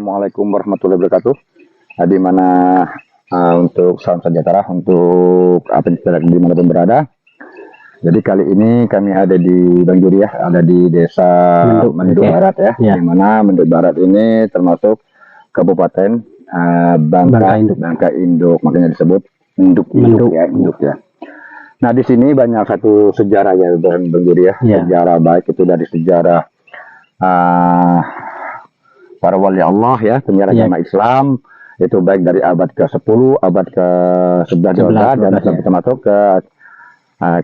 Assalamualaikum warahmatullahi wabarakatuh. Di mana untuk salam sejahtera untuk apa yang dimanapun berada. Jadi kali ini kami ada di Bang Juri ya, ada di desa Menduk Barat ya, di mana Menduk Barat ini termasuk Kabupaten Bangka Induk, makanya disebut Menduk ya. Nah di sini banyak satu sejarah ya Bang Juri ya, sejarah baik itu dari sejarah para wali Allah ya, penjara agama Islam itu baik dari abad ke-10, abad ke-11 dan termasuk ke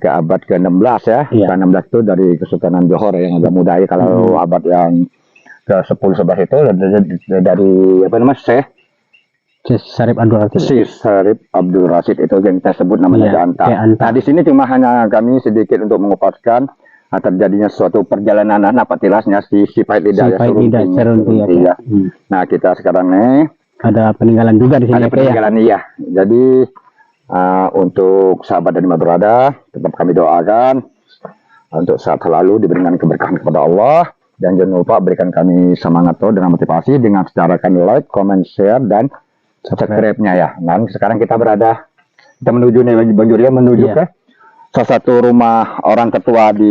abad ke-16 ya. Ke-16 itu dari Kesultanan Johor yang agak mudah ya. Kalau abad yang ke-10 11 itu dari apa namanya? Syarif Abdul Rashid itu yang kita sebut namanya Anta. Nah, di sini cuma hanya kami sedikit untuk mengupaskan terjadinya suatu perjalanan apa tilasnya si Pahit Lidah ya. Nah, kita sekarang nih ada peninggalan juga di sini. Ada peninggalan ya. Jadi untuk sahabat dan berada, tetap kami doakan untuk saat selalu diberikan keberkahan kepada Allah, dan jangan lupa berikan kami semangat dengan motivasi dengan secara kami like, comment, share dan subscribe-nya ya. Nah, sekarang kita menuju nih Bang Juri menuju ke salah satu rumah orang ketua di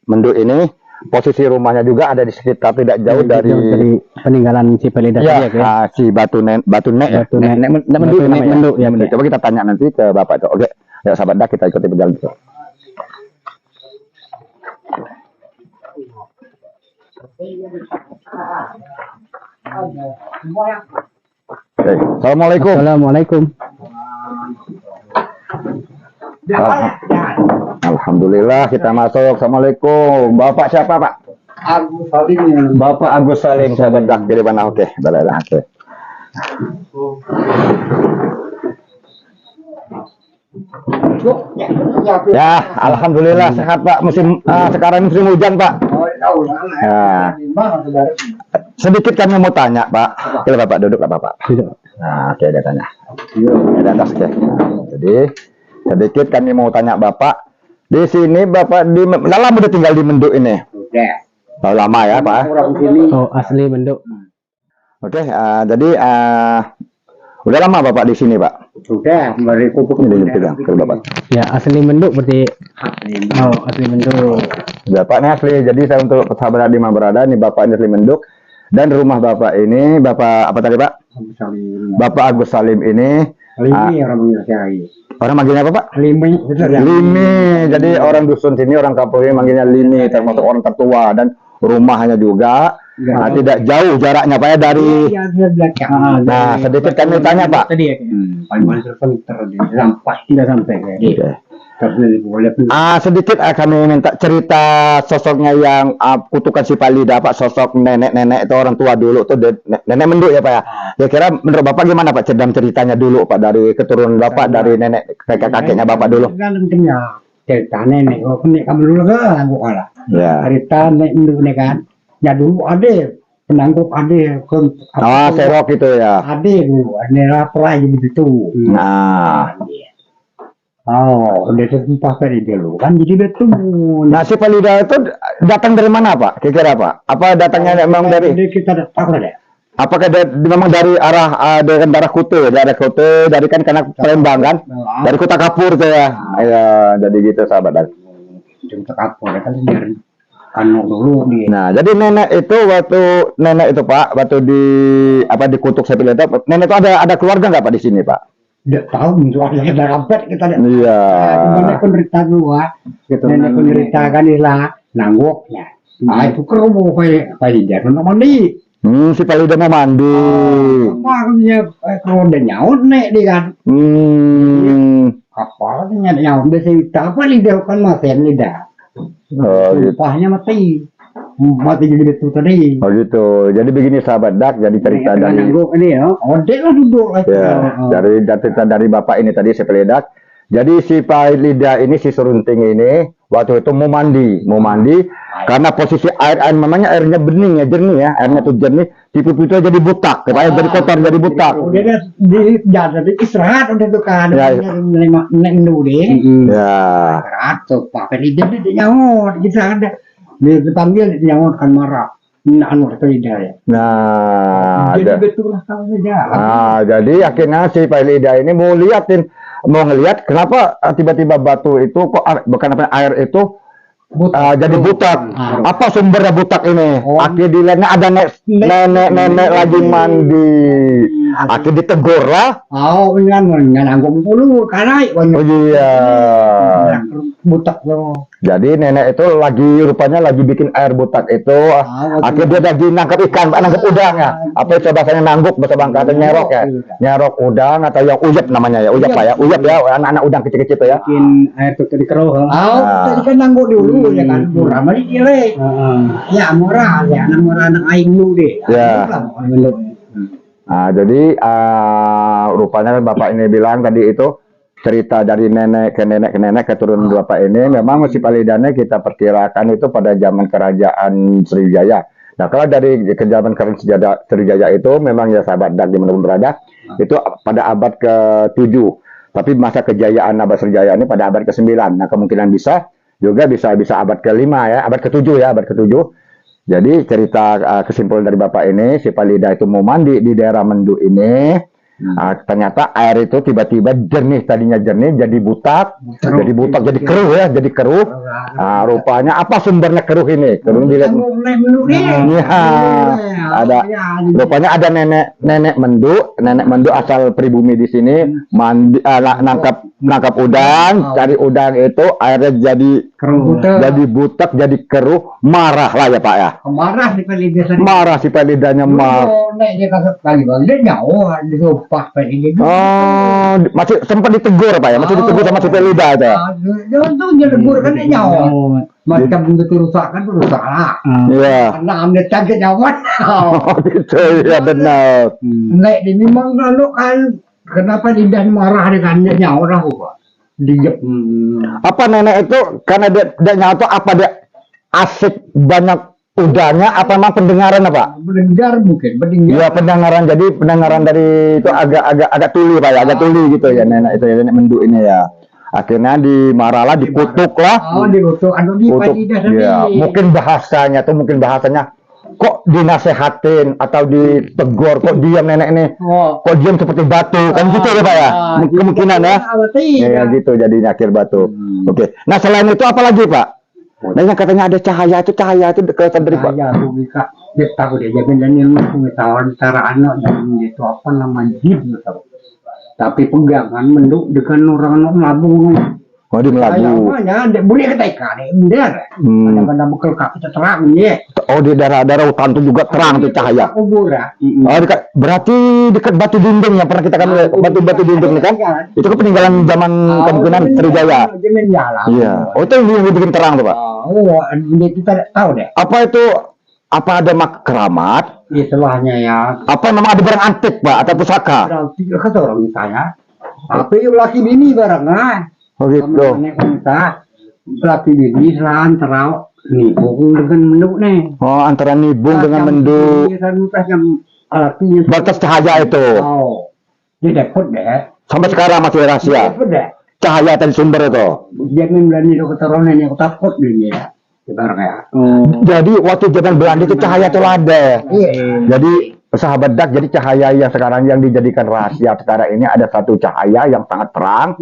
Menduk ini. Posisi rumahnya juga ada di sekitar tidak jauh dari peninggalan si Pahit Lidah ya, si Batu Nek Menduk ya. Coba kita tanya nanti ke Bapak itu. Oke, ya sahabat dah, kita ikuti berjalan. Assalamualaikum. Assalamualaikum. Alhamdulillah kita masuk. Assalamualaikum. Bapak siapa Pak? Agus Salim. Bapak Agus Salim, sahabat dak dari mana? Oke, baiklah. Oke. Ya, alhamdulillah sehat Pak. Sekarang musim hujan Pak. Ya. Sedikit kami mau tanya Pak. Oke Bapak duduk Bapak. Nah, oke dia tanya. Ada atas oke. Jadi sedikit kami mau tanya Bapak, di sini Bapak lama udah tinggal di Menduk ini? Udah lama ya Pak? Oh asli Menduk. Oke, jadi udah lama Bapak di sini Pak? Udah, dari pupuk ini ke Bapak. Ya asli Menduk berarti. Oh asli Menduk. Bapaknya asli, jadi saya untuk sahabat di mana berada nih Bapak ini asli Menduk, dan rumah Bapak ini Bapak apa tadi Pak? Bapak Agus Salim ini. Limi orang manggilnya apa Pak? Limi. Limi. Jadi orang dusun sini, orang kampung ini manggilnya Limi, termasuk orang tertua, dan rumahnya juga tidak jauh jaraknya Pak ya dari. Nah sedikit kami tanya Pak. Paling pasti tidak sampai. Sedikit kami minta cerita sosoknya yang kutukan si Pahit Lidah Pak, sosok nenek-nenek itu orang tua dulu tuh nenek Menduk ya Pak ya. Kira-kira menurut Bapak gimana Pak ceritanya dulu Pak, dari keturunan Bapak, dari nenek kakek-kakeknya Bapak dulu? Cerita nenek kamu dulu kan bukanlah. Cerita nenek Menduk nih kan. Ya dulu ada penangguk ada serok itu ya. Ada dulu, ada perai gitu. Nah. Oh, udah sempat dari dulu kan, jadi betul. Nah, si Pahit Lidah itu datang dari mana Pak? Kira-kira Pak? Apa datangnya memang dari? Kita tahu deh. Apakah memang dari arah daerah Kutu, dari kan karena Palembang kan? Dari Kota Kapur tuh ya. Jadi gitu sahabat. Kota Kapur kan dari dulu di. Nah, jadi nenek itu Pak, waktu dikutuk si Pahit Lidah, nenek itu ada keluarga nggak Pak di sini Pak? Tidak tahu, soalnya ada rapat kita lihat. Iya. Nenek penderita gua, nenek penderita kan ilah nanggoknya. Nah itu kerumu Pahit Lidah mau mandi. Si Pahit Lidah mau mandi. Makanya kalau udah nyaut nek dia kan. Kapalnya nyaut biasa Pahit Lidah kan masen lidah. Pahnya mati jadi betul tadi. Oh gitu. Jadi begini sahabat dak, jadi cerita dari ini ya. Duduk ya. Dari cerita dari Bapak ini tadi si Pahit Lidah. Jadi si Pahit Lidah ini, si serunting ini waktu itu mau mandi karena posisi memangnya airnya bening ya, jernih ya, airnya tuh jernih, pipi itu jadi butak, kayak jadi kotor jadi butak. Udah jadi istirahat udah tuh kan. Nek Menduk deh. Ya. Istirahat tuh Pahit Lidah dia nyaut gitu ada. Dia dipanggil nyaut kan marah. Nah, anu Palida ya. Nah, Jadi betul lah kalau dia. jadi akhirnya si Pak Lida ini mau ngeliat kenapa tiba-tiba batu itu kok bukan apa air itu jadi butak. Apa sumbernya butak ini? Akhirnya dilihatnya ada nenek lagi mandi. Akhirnya ditegur lah. Oh, nggak nanggung dulu karena Oh iya. butak loh. Jadi nenek itu rupanya lagi bikin air butak itu. Akhirnya dia lagi nangkap ikan, nangkap udang ya. Apa itu bahasanya nangguk, bahasa Bangka atau nyerok ya. Nyerok udang atau yang uyap namanya ya. Uyap lah ya. Uyap ya, anak-anak udang kecil-kecil itu ya. Bikin air tuh di keruh. Tadi kan nanggung dulu ya kan. Murah mah dikile. Ya murah ya, anak aing dulu deh. Ya. Nah, jadi rupanya bapak ini bilang tadi itu cerita dari nenek ke nenek keturunan bapak ini memang si Palidane kita perkirakan itu pada zaman kerajaan Sriwijaya. Nah, kalau dari zaman kerajaan Sriwijaya itu memang ya sahabat Dak dimanapun berada itu pada abad ke-7. Tapi masa kejayaan abad Sriwijaya ini pada abad ke-9. Nah, kemungkinan bisa abad ke-5 ya, abad ke-7 ya, abad ke-7. Jadi cerita kesimpulan dari bapak ini si Palida itu mau mandi di daerah Mendu ini. Ternyata air itu tiba-tiba jernih, tadinya jernih jadi butak, jadi keruh ya, jadi keruh. Rupanya apa sumbernya keruh ini? Keruh dilihat. Rupanya ada nenek Mendu asal pribumi di sini mandi, nangkap udang, cari udang itu airnya jadi keruh, jadi butak, jadi keruh, marah lah ya Pak ya. Marah si Palidanya masih sempat ditegur Pak ya, masih ditegur sama si Palida itu. Jangan ditegur kan nyawa. Macam betul rusak lah. Iya. Karena ambil target nyawa. Gitu ya benar. Nek di memang lalu kan kenapa tidak marah dengan nyawa lah Pak. Diep. Apa nenek itu karena dia nyawa apa dia asik banyak udahnya apa memang pendengaran apa? Pendengar mungkin, pendengar. Iya pendengaran, jadi pendengaran dari itu agak tuli Pak ya, agak tuli gitu ya nenek itu ya, nenek Mendu ini ya. Akhirnya dimarahlah, dikutuk lah. Dikutuk, ya, mungkin bahasanya kok dinasehatin atau ditegur kok diam nenek ini, kok diam seperti batu kan gitu ya Pak ya, kemungkinan ya. Ya gitu jadinya akhir batu. Oke. Nah selain itu apa lagi Pak? Nah yang katanya ada cahaya itu kelihatan dari Pak. Cahaya tuh bisa dia tahu dia jamin dan ilmu pengetahuan cara anak dan itu apa namanya jin tahu. Tapi pegangan menduk dengan orang labung. Oh di Melabu. Namanya boleh ketika deh bener. Kadang-kadang bekal kita terang ya. Oh di daerah hutan itu juga terang tuh cahaya. Oh berarti dekat batu dinding yang pernah kita kan batu dinding ini kan? Itu kan peninggalan zaman kemungkinan Sriwijaya. Iya. Oh itu yang bikin terang tuh Pak. Oh kita tahu deh. Apa itu? Apa ada keramat? Istilahnya ya. Apa memang ada barang antik Pak atau pusaka? Tiga kata orang saya. Tapi laki bini barangnya. Oh gitu. Laki bini selain terau nibung dengan Mendu nih. Oh antara nibung dengan Mendu. Batas cahaya itu. Oh. Dia dapat deh. Sampai sekarang masih rahasia. Cahaya dan sumber itu. Dia berani keturunan yang takut dia. Ya. Jadi waktu zaman Belanda itu cahaya itu ada. Jadi sahabat Dak, jadi cahaya yang sekarang yang dijadikan rahasia sekarang ini ada satu cahaya yang sangat terang.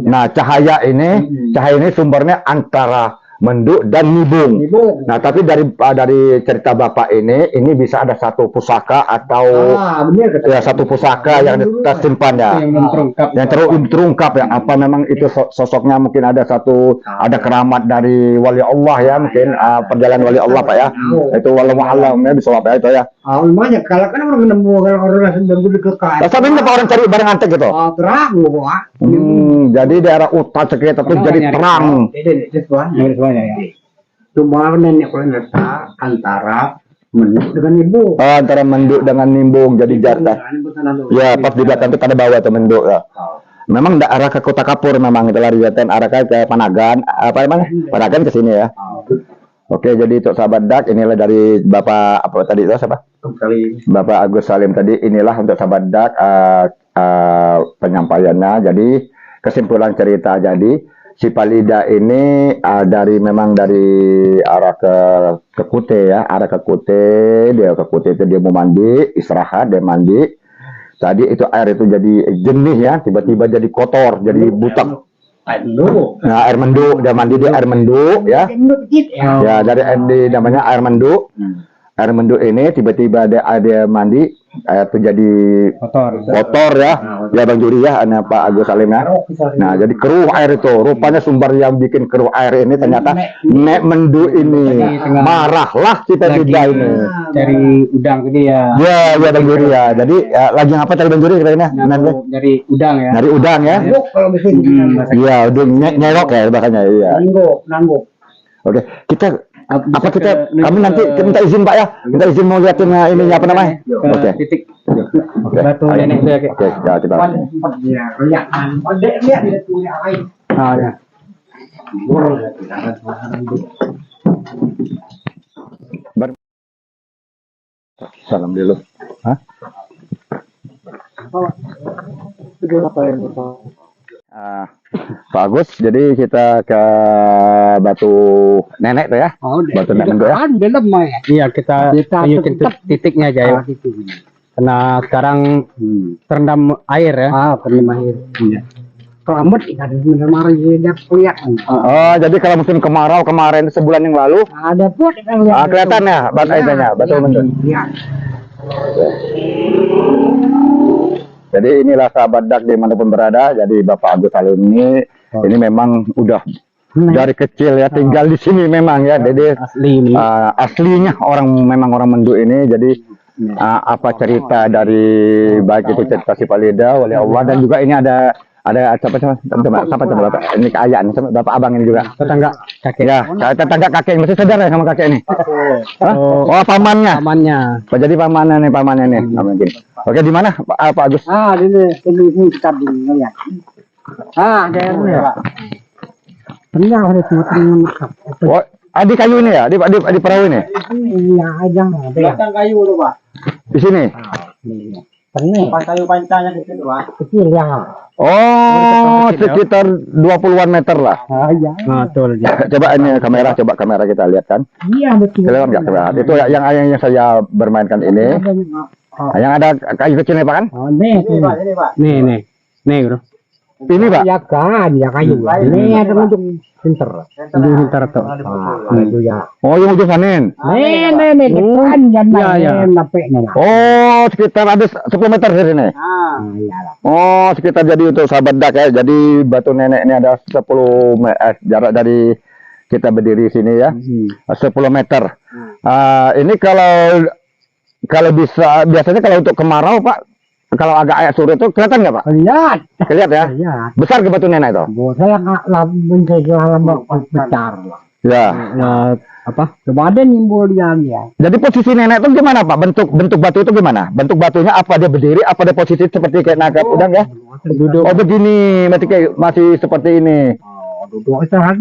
Nah cahaya ini sumbernya antara Mendu dan Nibung. Nah tapi dari cerita bapak ini bisa ada satu pusaka atau ya satu pusaka yang tersimpan ya, yang terungkap ya. Apa memang itu sosoknya mungkin ada keramat dari wali Allah ya, mungkin perjalanan wali Allah Pak ya. Itu walau alam ya bisa apa itu ya. Banyak kalau kan orang nemu orang sedang kekal. Tapi kenapa orang cari barang antik gitu? Terang jadi daerah utara sekitar itu jadi terang. Cuma nenek letak antara Mendu dengan Nibung. Antara Mendu dengan Nibung jadi jatah. Ya pas di belakang itu pada bawah tuh Mendu ya. Memang arah ke Kota Kapur memang itu lari jaten arah ke Panagan apa namanya? Panagan ke sini ya. Oke, jadi untuk sahabat Dak inilah dari Bapak apa tadi itu siapa? Bapak Agus Salim tadi, inilah untuk sahabat Dak penyampaiannya. Jadi kesimpulan cerita, jadi si Palida ini memang dari arah ke Kute ya, arah ke Kute, dia ke Kute itu dia mau mandi, istirahat, dia mandi. Tadi itu air itu jadi jernih ya, tiba-tiba jadi kotor, jadi butak. Air menduk. Nah, air menduk, dia mandi di air menduk ya. Ya, dari namanya air menduk. Air menduk ini tiba-tiba dia mandi, air itu jadi kotor ya. Ya Bang Juri ya, Pak Agus Salim ya. Nah, jadi keruh air itu. Rupanya sumber yang bikin keruh air ini ternyata Nek Mendu ini. Marahlah si Palida ini. Cari udang tadi ya. Ya Bang Juri ya. Jadi lagi apa tadi Bang Juri kira-kira? Nyari udang ya. Nyari udang ya. Kalau di sini. Iya, udah nyerok ya bahasanya. Iya. Nangguk. Oke, kami nanti minta izin Pak ya, minta izin mau liatin ini apa namanya? Oke. Titik. Oke. Batu nenek itu ya. Oke, ya kita. Ah ya. Salam dulu. Hah? Pak Agus, jadi kita ke Batu Nenek tuh ya? Batu Nenek Mendu ya? Iya, kita tunjukin titiknya aja ya. Karena sekarang terendam air ya. Terendam air. Kelamet ikan benar-benar dia kelihatan. Oh, jadi kalau musim kemarau kemarin sebulan yang lalu Ada pun yang lihat. kelihatan ya Batu Mendu. Iya. Jadi inilah sahabat dak dimanapun berada. Jadi Bapak Agus Salim ini memang udah dari kecil ya tinggal di sini memang ya. Jadi aslinya memang orang Mendu ini. Jadi apa cerita dari baik itu cerita si Palida oleh Allah dan juga ini ada siapa Bapak ini ayah nih Bapak abang ini juga Tetangga kakek. ya tetangga kakek masih saudara ya sama kakek ini. Oh pamannya. Jadi pamannya nih mungkin. Oke di mana Pak Agus? Ini kita lihat. Ada ya. Ternyata ada teman-teman. Oh, di kayu ini ya, di perahu ini. Iya aja. Belakang kayu tuh Pak. Di sini. Ternyata kayu pancanya kecil Pak. Kecil ya. Oh, sekitar 20-an meter lah. Iya. Betul. Coba ini coba kamera kita lihat kan. Iya betul. Kelihatan nggak kamera? Itu yang saya bermainkan ini. Yang ada kayu kecilnya Pak kan? Nih Pak. Nih bro. Ini Pak. Ya kan, ya kayu. Ini ada ujung pinter. Ujung pinter tuh. Itu ya. Oh, yang ujung sanin. Nih, depan jangan sampai nih. Oh, sekitar ada 10 meter dari sini. Oh, sekitar jadi untuk sahabat dak ya. Jadi Batu Nenek ini ada 10 jarak dari kita berdiri sini ya. 10 meter. Ini kalau bisa biasanya kalau untuk kemarau Pak, kalau agak air sore itu kelihatan nggak Pak? Kelihatan ya? Lihat. Besar ke Batu Nenek itu? Saya nggak menjaga lama besar. Ya. Apa? Coba ada nimbul dia. Jadi posisi nenek itu gimana Pak? Bentuk batu itu gimana? Bentuk batunya apa dia berdiri? Apa dia posisi seperti kayak naga udang ya? Duduk. Oh begini, masih seperti ini. Duduk istirahat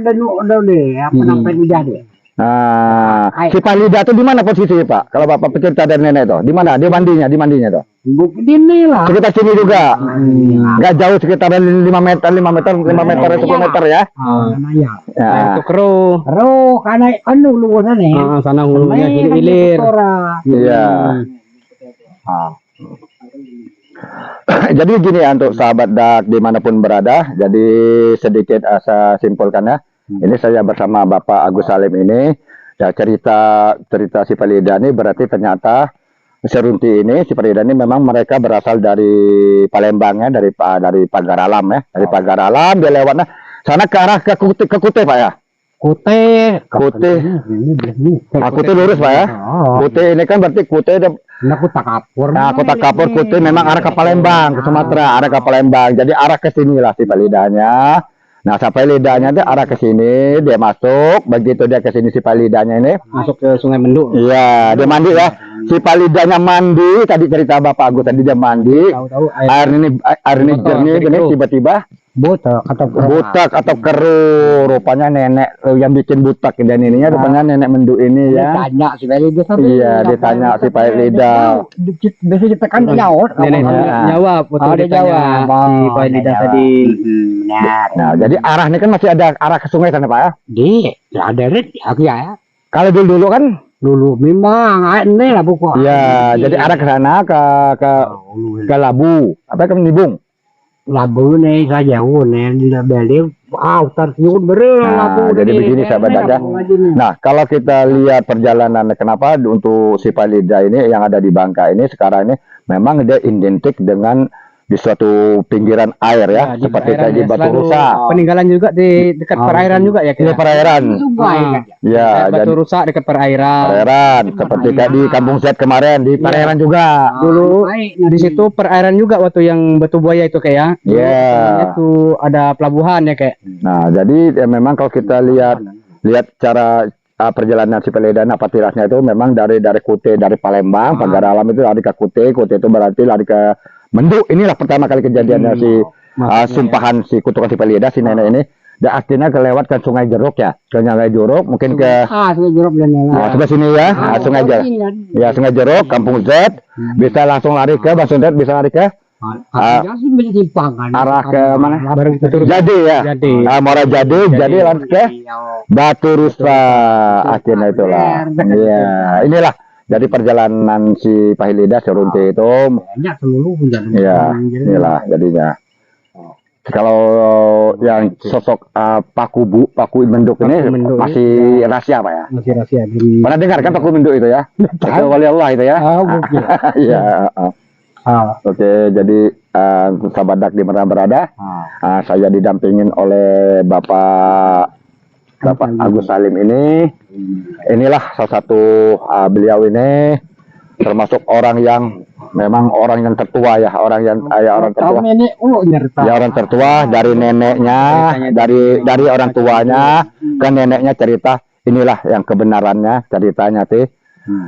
dan udah deh. Apa sampai udah deh. Nah, si Palida itu di mana posisi Pak? Kalau Bapak pecerita dari nenek itu, di mana? Di mandinya tuh? Di ini lah. Sekitar sini juga. Nggak jauh sekitar 5 meter, 10 meter ya. Itu keruh. Karena kan hulunya nih. Sana hulunya hilir. Iya. Jadi gini ya untuk sahabat dak dimanapun berada. Jadi sedikit saya simpulkan ya. Ini saya bersama Bapak Agus Salim ini. Ya, cerita si Palida ini berarti ternyata Serunti ini si Palida ini memang mereka berasal dari Palembang ya, dari Pagar Alam ya, dari Pagar Alam dia lewatnya sana ke arah ke Kute Pak ya. Kute lurus Pak ya. Kute ini kan berarti Kute Kota Kapur. Nah, Kota Kapur Kute memang arah ke Palembang, ke Sumatera, arah ke Palembang. Jadi arah ke sinilah si Palidanya. Nah, sampai lidahnya dia arah ke sini, dia masuk. Begitu dia ke sini si Palidanya ini masuk ke Sungai Mendu. Iya, dia mandi ya. si Palidanya mandi, tadi cerita Bapak Agus tadi dia mandi. Tahu-tahu Air ini Botol, jernih jadi gini keruh. tiba-tiba botak atau butak atau keruh. Rupanya nenek yang bikin butak dan ininya rupanya nenek menduk ini ya. Tanya si Palida Iya, ditanya si Palida. Biasa ditekan nyaut. nenek jawab waktu Oh, dia ditanya jawab. si Oh, Pak dia Lidah jawab. tadi. Benar. Nah, jadi arah ini kan masih ada arah ke sungai sana Pak ya. Ada red aku ya. Kalau dulu kan Dulu memang ini lah pokok. ya, jadi arah ke sana ke Labu, apa ke Nibung. Labu nih saja nih di beli. Wow, tersiun beri Nah, jadi begini sahabat dadah. Nah, kalau kita lihat perjalanan kenapa untuk si Palida ini yang ada di Bangka ini sekarang ini memang dia identik dengan di suatu pinggiran air ya, di seperti perairan kayak di ya, Batu selalu Rusa. peninggalan juga di dekat perairan juga ya Ini kira. perairan. Ya, Batu jadi rusak dekat perairan. perairan seperti kayak di Kampung Z kemarin di perairan juga. Dulu di situ perairan juga waktu yang Batu Buaya itu kayak. Iya. Itu ada pelabuhan ya kayak. Nah, jadi ya memang kalau kita lihat cara perjalanan si Palida apa tirasnya itu memang dari Kute, dari Palembang, Pagar Alam itu lari ke Kute itu berarti lari ke Menduk. Inilah pertama kali kejadiannya si sumpahan si kutukan si Palida si nenek ini. Dan akhirnya kelewat ke Sungai Jeruk ya, ke Sungai Jeruk, mungkin ke Sungai Jeruk dan sebelah sini ya, Sungai Jeruk. Ya, Sungai Jeruk, Kampung Z, bisa langsung lari ke Batu Z, bisa lari ke arah ke mana? Jadi ya. Jadi. Muara Jadi lanjut ke Batu Rusa. Akhirnya itulah. Iya, inilah jadi perjalanan si Palida serunte itu. banyak seluruh Iya, inilah jadinya. Kalau yang sosok Paku Menduk ini Menduk masih rahasia Pak ya? masih rahasia di Pernah dengar kan Paku Menduk itu ya? Itu wali Allah itu ya? mungkin. Iya. Oke, jadi untuk sahabat dak di mana berada, saya didampingin oleh Bapak Agus Salim ini. Inilah salah satu beliau ini termasuk orang yang memang orang yang tertua ya, orang tertua. Ya, orang tertua dari neneknya, dari orang tuanya ke neneknya cerita. Inilah yang kebenarannya ceritanya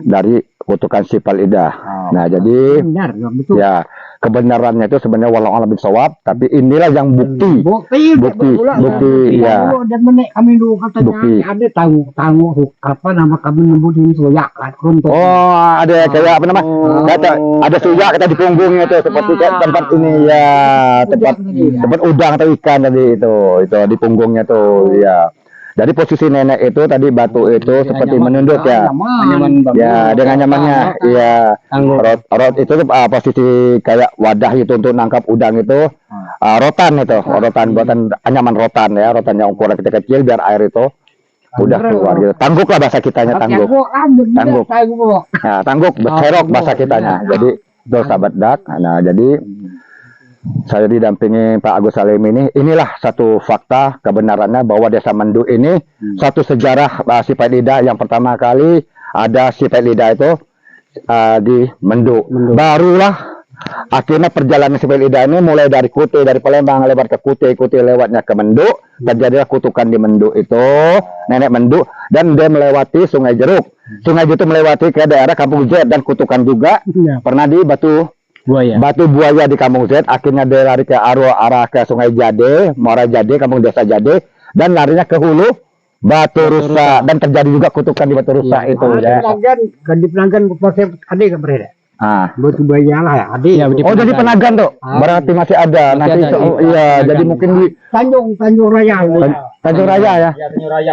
dari kutukan si Palida. Nah, jadi Benar, betul. ya kebenarannya itu sebenarnya walau alam bisawab, tapi inilah yang bukti ya. Dan menek kami dulu katanya Bukti. ada tahu apa nama kami nyebutin soyak kan untuk. Oh, ada kayak apa nama? Kata ada suya kata di punggungnya itu seperti kayak tempat ini ya, tempat udang atau ikan tadi itu di punggungnya tuh ya. Dari posisi nenek itu tadi batu itu seperti menunduk ya. anyaman bambu. Ya, dengan nyamannya. Iya. Rot itu posisi kayak wadah itu untuk nangkap udang itu. Rotan itu, rotan buatan anyaman rotan ya, rotan yang ukuran kecil biar air itu udah keluar gitu. Tangguk lah bahasa kitanya tangguk. Tangguk. Nah, tangguk berserok bahasa kitanya. Jadi itu sahabat dak. Nah, jadi saya didampingi Pak Agus Salim ini. Inilah satu fakta kebenarannya bahwa Desa Menduk ini satu sejarah si Palida yang pertama kali ada si Palida itu di Menduk. Barulah akhirnya perjalanan si Palida ini mulai dari Kute, dari Palembang lebar ke Kute lewatnya ke Menduk. Terjadilah kutukan di Menduk itu, nenek Menduk, dan dia melewati Sungai Jeruk. Sungai Jeruk itu melewati ke daerah Kampung Z dan kutukan juga pernah di Batu Buaya di Kampung Z. Akhirnya dia lari ke arah ke Sungai Jade, Muara Jade, Kampung Desa Jade, dan larinya ke hulu Batu Rusa. Dan terjadi juga kutukan di Batu Rusa itu ya. Di pelanggan proses ada nggak berada? Batu Buaya lah ya, ada. Ya, Oh, jadi Penagan tuh. Berarti masih ada. Masih Nanti ada di iya, jadi mungkin di Tanjung Raya. Tanjung Raya ya.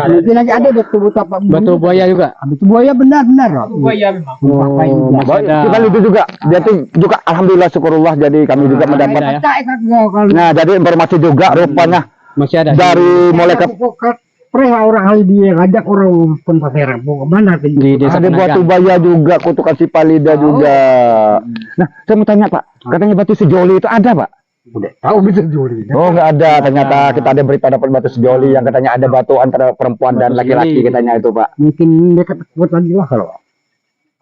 Mungkin lagi ada Batu Buaya juga. Batu Buaya benar. Masih ada. Kita itu juga. Jadi juga alhamdulillah syukurullah jadi kami juga mendapat. Nah, jadi informasi juga rupanya Masih ada dari mulai ke Pernah orang hal dia ngajak orang penpasar mana di desa ada Penagan. Batu Buaya juga, kutukan si Palida juga. Nah, saya mau tanya Pak, katanya batu sejoli itu ada Pak? udah tahu bisa juri. Oh, nggak ada. Ternyata kita ada berita dapat batu sejoli yang katanya ada batu antara perempuan dan Batu laki-laki sejoli. katanya itu Pak. Mungkin dekat kuat lagi lah kalau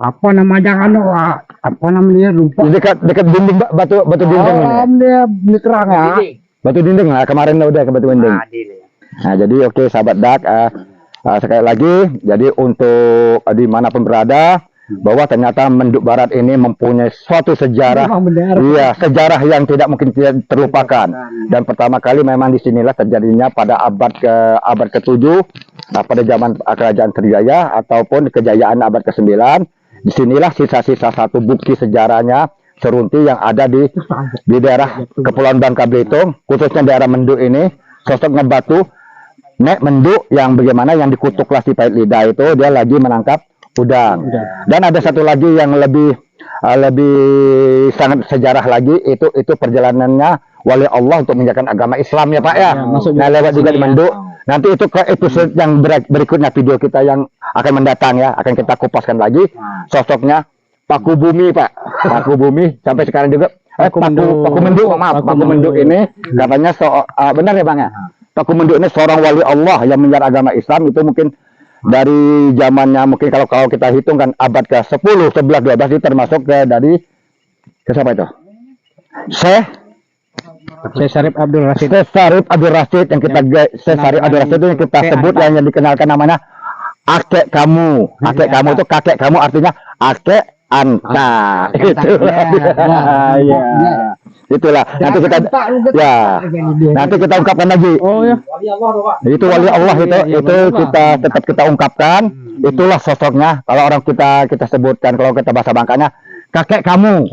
apa namanya kan apa namanya lupa. Di dekat dinding Pak, batu dinding ini. Dia terang ya. Batu dinding lah, kemarin udah ke batu dinding. Nah, jadi oke sahabat dak, sekali lagi, jadi untuk dimanapun berada, bahwa ternyata Mendut Barat ini mempunyai suatu sejarah, iya, sejarah yang tidak mungkin terlupakan. Dan pertama kali memang disinilah terjadinya pada abad ke-7, pada zaman Kerajaan Sriwijaya ataupun kejayaan abad ke-9. Disinilah sisa-sisa satu bukti sejarahnya Serunti yang ada di daerah Kepulauan Bangka Belitung, khususnya daerah Mendut ini. Sosok Ngebatu Nek Menduk yang bagaimana yang dikutuklah si Pahit Lidah itu, dia lagi menangkap udang. Dan ada satu lagi yang lebih sangat sejarah lagi, itu perjalanannya wali Allah untuk menjalankan agama Islam ya Pak ya. Nah, lewat juga di Menduk. Nanti itu ke episode yang berikutnya, video kita yang akan mendatang ya, akan kita kupaskan lagi sosoknya Paku Bumi Pak. Paku Bumi sampai sekarang juga Paku Menduk, maaf, Paku Menduk ini katanya benar ya Bang ya? Paku Menduk ini seorang wali Allah yang menjalankan agama Islam, itu mungkin dari zamannya, mungkin kalau kita hitung kan abad ke-10, 11, 12 itu termasuk dari siapa itu? Syekh Syarif Abdul Rashid. Syarif Abdul Rashid yang kita Syarif Abdul Rashid itu yang kita sebut yang dikenalkan namanya akek kamu. Akek kamu itu kakek kamu, artinya akek anta. Itulah. Nanti kita nanti kita ungkapkan lagi. Oh ya. Itu wali Allah itu kita ungkapkan. Itulah sosoknya. Kalau orang kita sebutkan, kalau kita bahasa Bangkanya kakek kamu.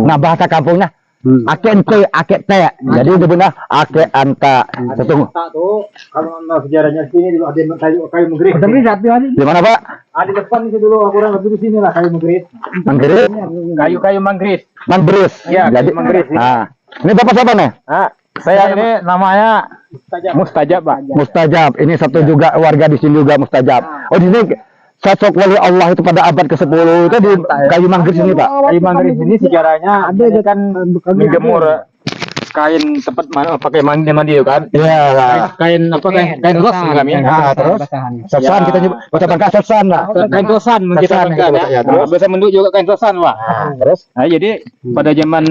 Nah, bahasa kampungnya akek ente, akek te. Jadi itu benar akek anta. Satu. Kalau sejarahnya sini dulu ada kayu menggris. Di mana Pak? Di depan itu dulu, aku orang lebih di sini lah kayu menggris. Manggris? Kayu manggris. Manggris. Ya, jadi manggris. Nah, ini Bapak siapa nih? Saya ini namanya Mustajab, Pak. Mustajab. Ini satu juga warga di sini juga Mustajab. Oh, di sini sosok wali Allah itu pada abad ke-10 itu di kayu manggris ini Pak. Kayu manggris ini sejarahnya ada kan menjemur kain tempat pakai mandi itu kan. Iya lah. Kain apa kain ros kami. Nah, terus sosan kita nyebut bahasa Bangka sosan lah. Kain rosan kita kan ya. Biasa Menduk juga kain rosan Pak. Terus Nah, jadi pada zaman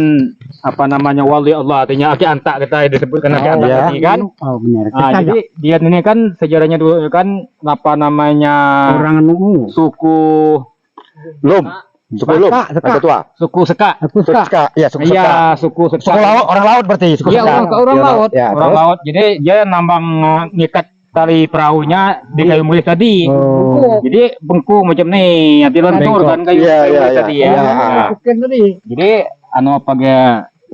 apa namanya wali Allah, artinya Aki Anta kita disebutkan Aki Anta tadi kan. Oh benar. Nah, jadi dia ini kan sejarahnya dulu kan apa namanya Orang suku Lum. Suku Lum. Ada tua. suku Seka. Seka. Iya, suku Seka. Iya, suku Seka. Suku laut, orang laut berarti suku Iya, Seka. orang laut. Ya, Orang terus? laut. Jadi dia nambang ngikat tali perahunya di kayu mulis tadi. Jadi bengku macam nih, nanti lentur kan kayu Iya, iya, mulis iya. tadi ya. Iya. Nah, jadi pakai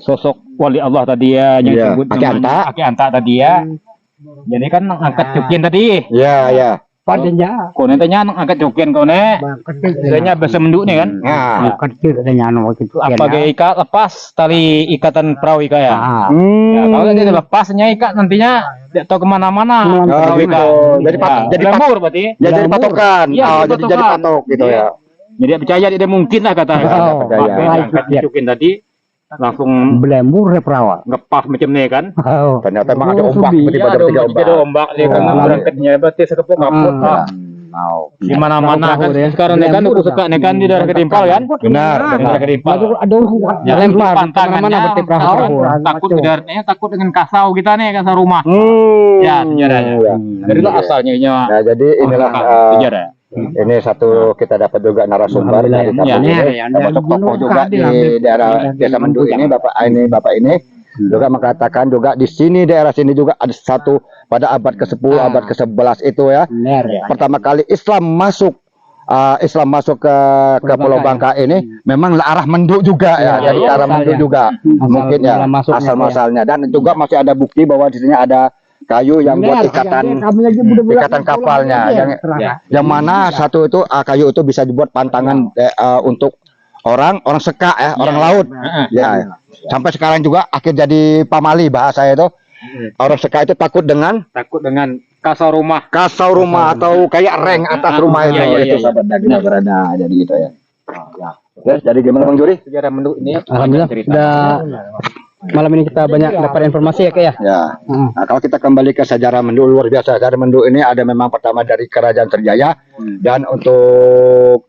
sosok wali Allah tadi ya yang Iya, disebut Aki namanya Anta. Aki Anta tadi ya. Jadi kan angkat cukin tadi. Iya, iya. Padanya. Kone tanya angkat cukin kone. Biasanya bahasa Menduk nih kan. Nah, Kecil adanya waktu itu. Apa gaya ikat lepas tali ikatan perahu ika ya. Ya, kalau dia lepasnya ikat nantinya tidak tahu kemana-mana. Oh, Perahu gitu. ikat. Jadi lembur berarti. ya jadi patokan. Iya, Oh, jadi jadi patokan. patok gitu Iya. ya. Jadi percaya tidak mungkin lah kata. Oh, percaya. Pakai angkat cukin tadi langsung Belembur ya perawan. ngepas macam nih kan. Oh. Ternyata memang ada ombak, Iya, tiba-tiba ada 3 ombak. Ada ombak dia kan Oh. berangkatnya berarti sekepuk ngaput. Ah. Di mana-mana kan sekarang nih kan aku suka nih kan di daerah Ketimpal kan. Benar, Di daerah Ketimpal. Ada Ya, lempar pantangannya mana berarti perahu. takut kedarnya takut dengan kasau kita nih kasau rumah. Ya, sejarahnya. Iya. Dari itu asalnya Nah, jadi inilah sejarah. ini satu kita dapat juga narasumber dari kampung Ya, ini, termasuk tokoh juga di daerah Desa Menduk ini, bapak ini juga mengatakan juga di sini daerah sini juga ada satu pada abad ke-10, abad ke-11 itu ya. Benar ya. Pertama kali Islam masuk ke Pulau Bangka ini memang arah Menduk juga ya, Ya, jadi ya, arah Menduk juga mungkin ya asal masalnya, dan juga masih ada bukti bahwa di sini ada kayu yang buat ikatan kapalnya yang mana satu itu kayu itu bisa dibuat pantangan untuk orang Seka ya, orang laut ya. Sampai sekarang juga akhir jadi pamali bahasa itu. Orang Seka itu takut dengan kasau rumah. atau kayak reng atas rumah itu. Itu sahabat dagingnya berada jadi gitu ya. Terus jadi gimana Bang Juri? Sejarah Menduk ini Alhamdulillah sudah malam ini kita banyak dapat informasi ya Kak ya. Ya. Nah, kalau kita kembali ke sejarah Menduk, luar biasa. Sejarah Menduk ini ada memang pertama dari Kerajaan Sriwijaya dan untuk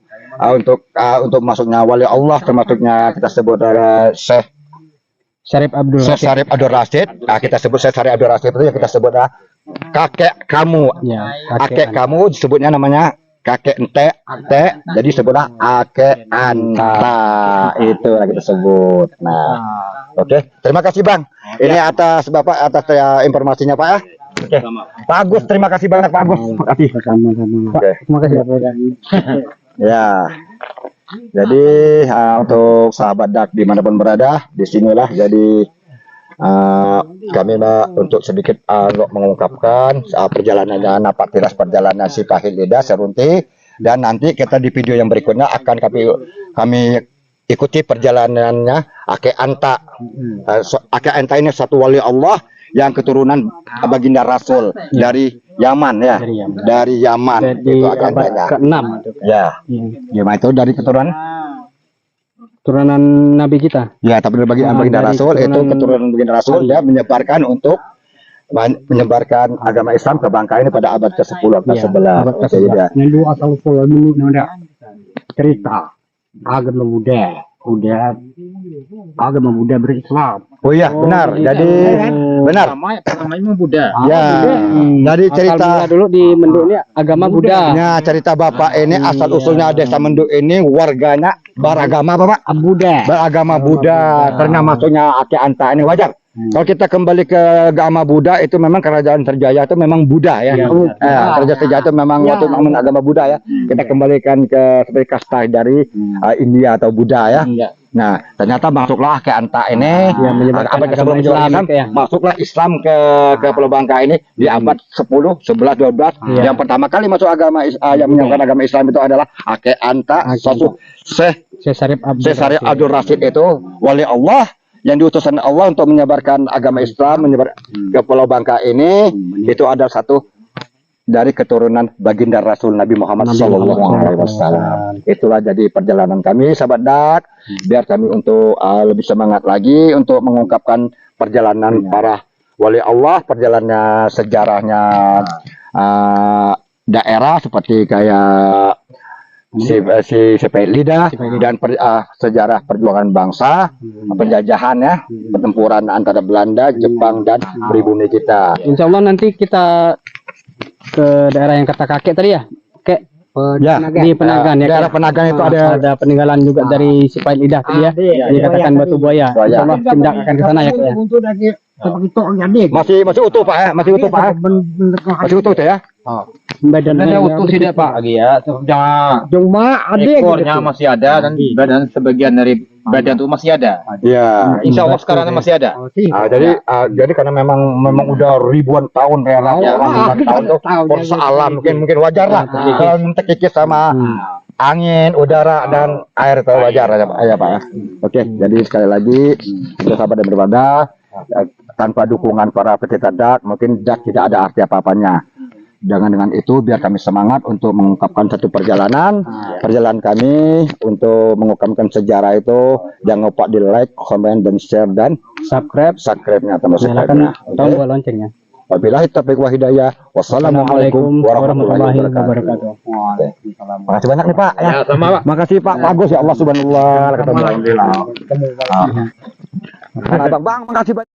masuknya wali Allah, termasuknya kita sebut Syekh Syarif Abdul Rashid. Nah, kita sebut Syekh Syarif Abdul Rashid itu yang kita sebut kakek kamu. Ya, Kakek kamu disebutnya namanya kakek ente, jadi sebutlah ake anta, itu yang kita sebut. Nah, oke, terima kasih Bang. Ini atas Bapak atas informasinya Pak ya. Oke, Pak Agus, terima kasih banyak Pak Agus. Terima kasih. Sama-sama. Oke. Terima kasih. Ya, jadi untuk sahabat Dak dimanapun berada, disinilah jadi kami untuk sedikit untuk mengungkapkan perjalanannya Napak Tilas perjalanan si Pahil Lidah Serunti, dan nanti kita di video yang berikutnya akan kami ikuti perjalanannya Ake Anta. Ake Anta ini satu wali Allah yang keturunan baginda Rasul dari Yaman ya, dari Yaman itu Ake Antanya. Ke-6 Ya, gimana itu dari keturunan Nabi kita. ya, tapi dari baginda Rasul itu keturunan baginda Rasul, dia menyebarkan untuk menyebarkan agama Islam ke Bangka ini pada abad ke-10 atau 11. Abad Oke, ya. Yang dulu asal usul dulu ada cerita agama Buddha berislam. Oh iya, benar. Jadi benar. Namanya Buddha. Ya, dari cerita dulu di Menduk ini agama Buddha. ya, cerita Bapak ini asal usulnya desa Menduk ini warganya beragama apa Pak? Buddha. Beragama Buddha. Karena masuknya Ake Anta ini wajar. Kalau kita kembali ke agama Buddha itu memang kerajaan Terjaya itu memang Buddha ya. Kerajaan Terjaya itu memang waktu memang agama Buddha ya. Kita kembalikan ke seperti kasta dari India atau Buddha ya. Nah, ternyata masuklah ke Anta ini abad ke-10 Islam, masuklah Islam ke Pulau Bangka ini di abad 10, 11, 12. Yang pertama kali masuk agama yang menyampaikan agama Islam itu adalah Ake Anta, sosok Syekh Syarif Abdul Rasyid itu wali Allah yang diutusan Allah untuk menyebarkan agama Islam menyebar ke Pulau Bangka ini. Itu ada satu dari keturunan baginda Rasul Nabi Muhammad SAW. Itulah jadi perjalanan kami sahabat Dak, biar kami untuk lebih semangat lagi untuk mengungkapkan perjalanan para wali Allah, perjalanannya sejarahnya daerah seperti kayak si Pahil Lidah dan sejarah perjuangan bangsa, penjajahan ya, pertempuran antara Belanda, Jepang dan pribumi kita. Insya Allah nanti kita ke daerah yang kata kakek tadi ya, Ya, di Penagan ya. daerah Penagan itu ada peninggalan juga dari si Pahil Lidah tadi ya, dikatakan batu buaya. Insya Allah tindak akan ke sana ya Kak ya. Masih utuh Pak ya, masih utuh Pak ya? Masih utuh ya. Badannya utuh tidak Pak lagi ya. Cuma Ekornya masih ada dan badan sebagian dari badan itu masih ada. Iya. Insya Allah sekarang masih ada. Jadi karena memang udah ribuan tahun tahun tuh forsa alam mungkin wajar lah kalau terkikis sama angin, udara dan air itu wajar ya Pak ya. Oke, jadi sekali lagi untuk sahabat dan berbeda, tanpa dukungan para pecinta Dak mungkin Dak tidak ada arti apa-apanya. Jangan dengan itu biar kami semangat untuk mengungkapkan satu perjalanan kami untuk mengungkapkan sejarah itu. Jangan lupa di like, comment dan share dan subscribe-nya atau nyalakan tombol loncengnya. Wabillahi taufiq wa hidayah. Wassalamualaikum warahmatullahi wabarakatuh. Makasih banyak nih Pak ya. Sama Pak. Makasih Pak Bagus ya Allah subhanallah. Alhamdulillah. Bang, makasih banyak.